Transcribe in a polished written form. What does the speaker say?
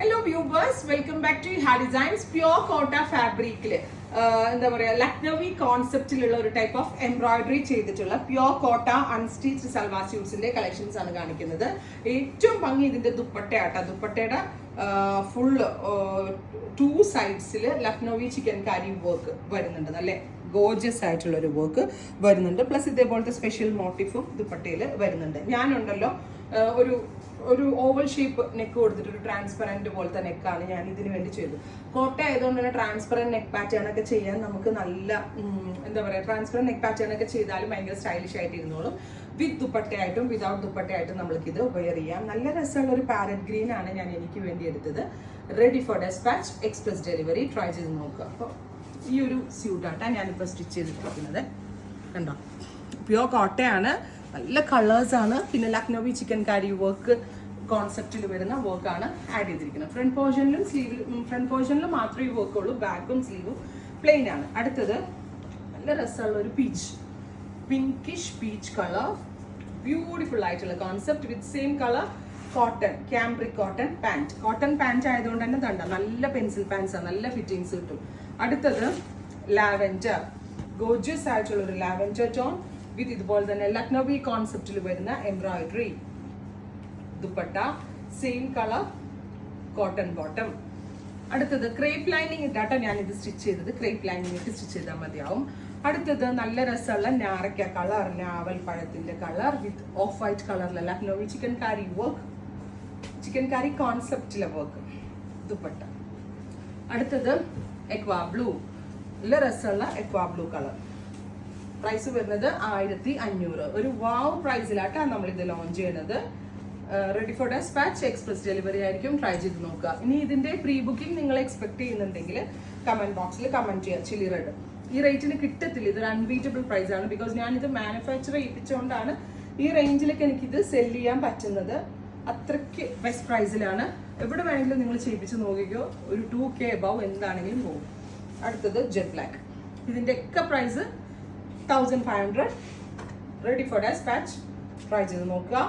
Hello viewers, welcome back to ഹാ designs. Pure Kota ഫാബ്രിക്കില് എന്താ പറയുക, ലക്നവി കോൺസെപ്റ്റിലുള്ള ഒരു ടൈപ്പ് ഓഫ് എംബ്രോയിഡറി ചെയ്തിട്ടുള്ള പ്യോർ കോട്ട അൺസ്റ്റിച്ച്ഡ് സൽവാർ സ്യൂട്ട്സിന്റെ കളക്ഷൻസ് ആണ് കാണിക്കുന്നത്. ഏറ്റവും ഭംഗി ഇതിന്റെ ദുപ്പട്ടയാട്ടോ. ദുപ്പട്ടയുടെ ഫുള്ള് 2 സൈഡ്സിൽ ലക്നവി ചിക്കൻ കാരി വർക്ക് വരുന്നുണ്ട്. നല്ല ഗോർജിയസ് ആയിട്ടുള്ള ഒരു വർക്ക് വരുന്നുണ്ട്. പ്ലസ് ഇതേപോലത്തെ സ്പെഷ്യൽ മോട്ടീഫും ദുപ്പട്ടയിൽ വരുന്നുണ്ട്. ഞാനുണ്ടല്ലോ ഒരു ഓവൽ ഷേപ്പ് നെക്ക് കൊടുത്തിട്ട് ഒരു ട്രാൻസ്പെറൻറ്റ് പോലത്തെ നെക്കാണ് ഞാൻ ഇതിന് വേണ്ടി ചെയ്തത്. കോട്ട ആയതുകൊണ്ട് തന്നെ ട്രാൻസ്പെറൻറ്റ് നെക്ക് പാറ്റേൺ ഒക്കെ ചെയ്യാൻ നമുക്ക് നല്ല എന്താ പറയുക, ട്രാൻസ്പെറൻറ്റ് നെക്ക് പാറ്റേൺ ഒക്കെ ചെയ്താലും ഭയങ്കര സ്റ്റൈലിഷ് ആയിട്ട് ഇരുന്നോളും. വിത്ത് ദുപ്പട്ടയായിട്ടും വിതൗട്ട് ദുപ്പട്ടയായിട്ടും നമ്മൾക്കിത് വെയർ ചെയ്യാം. നല്ല രസമുള്ള ഒരു പാരറ്റ് ഗ്രീൻ ആണ് ഞാൻ എനിക്ക് വേണ്ടി എടുത്തത്. Ready for dispatch, express delivery. Try ചെയ്ത് നോക്കുക. അപ്പോൾ ഈ ഒരു സ്യൂട്ടാണ് ഞാനിപ്പോൾ സ്റ്റിച്ച് ചെയ്തിട്ടിരിക്കുന്നത്. കണ്ടോ, പ്യോർ കോട്ടയാണ്, നല്ല കളേഴ്സാണ്. പിന്നെ ലക്നവി ചിക്കൻ കാരി വർക്ക് കോൺസെപ്റ്റിൽ വരുന്ന വർക്കാണ് ആഡ് ചെയ്തിരിക്കുന്നത്. ഫ്രണ്ട് പോർഷനിലും മാത്രമേ ഈ വർക്ക് ഉള്ളൂ. ബാക്കും സ്ലീവും പ്ലെയിൻ ആണ്. അടുത്തത് നല്ല രസമുള്ള ഒരു പിങ്കിഷ് പീച്ച് കളർ, ബ്യൂട്ടിഫുൾ ആയിട്ടുള്ള concept with same colour cotton, cambric cotton pant. Cotton pant ആയതുകൊണ്ട് തന്നെ തണ്ട നല്ല പെൻസിൽ പാൻസ് ആണ്, നല്ല ഫിറ്റിങ്സ് കിട്ടും. അടുത്തത് ലാവെൻഡർ, ഗോർജിയസ് ആയിട്ടുള്ള ഒരു ലാവെൻഡർ ടോൺ വിത്ത് ഇതുപോലെ തന്നെ ലക്നവി കോൺസെപ്റ്റിൽ വരുന്ന embroidery. Dupatta same colour cotton bottom. അടുത്തത് ക്രേപ്പ് ലൈനിങ് ഇട്ടാട്ടോ ഞാനിത് സ്റ്റിച്ച് ചെയ്തത്. ക്രേപ്പ് ലൈനിങ് ഇട്ട് സ്റ്റിച്ച് ചെയ്താൽ മതിയാവും. അടുത്തത് നല്ല രസമുള്ള ഞാറയ്ക്ക കളർ, ഞാവൽ പഴത്തിന്റെ കളർ വിത്ത് ഓഫ് വൈറ്റ് കളറിലെ Lucknowi chikankari work, chikankari കോൺസെപ്റ്റിലെ വർക്ക് ദുപ്പട്ട. അടുത്തത് എക്വാ ബ്ലൂ, നല്ല രസമുള്ള എക്വാ ബ്ലൂ കളർ. പ്രൈസ് വരുന്നത് 1500. ഒരു വാവ് പ്രൈസിലായിട്ടാണ് നമ്മൾ ഇത് ലോഞ്ച് ചെയ്യുന്നത്. Ready for dispatch, express delivery ആയിരിക്കും. ട്രൈ ചെയ്ത് നോക്കുക. ഇനി ഇതിന്റെ പ്രീ ബുക്കിംഗ് നിങ്ങൾ എക്സ്പെക്ട് ചെയ്യുന്നുണ്ടെങ്കിൽ കമന്റ് ബോക്സിൽ കമന്റ് ചെയ്യുക. ചില്ലി റെഡ് ഈ റേറ്റിന് കിട്ടത്തില്ല. ഇതൊരു അൺബീറ്റബിൾ പ്രൈസ് ആണ്. ബിക്കോസ് ഞാനിത് മാനുഫാക്ചർ ചെയ്യിപ്പിച്ചുകൊണ്ടാണ് ഈ റേഞ്ചിലേക്ക് എനിക്കിത് സെല് ചെയ്യാൻ പറ്റുന്നത്. അത്രയ്ക്ക് ബെസ്റ്റ് പ്രൈസിലാണ്. എവിടെ വേണമെങ്കിലും നിങ്ങൾ ചെയ്യിപ്പിച്ച് നോക്കിക്കോ, ഒരു 2K അബവ് എന്താണെങ്കിലും പോകും. അടുത്തത് ജെറ്റ് ബ്ലാക്ക്. ഇതിന്റെ ഒക്കെ price 1500. Ready for dispatch. Try ചെയ്ത് നോക്കുക.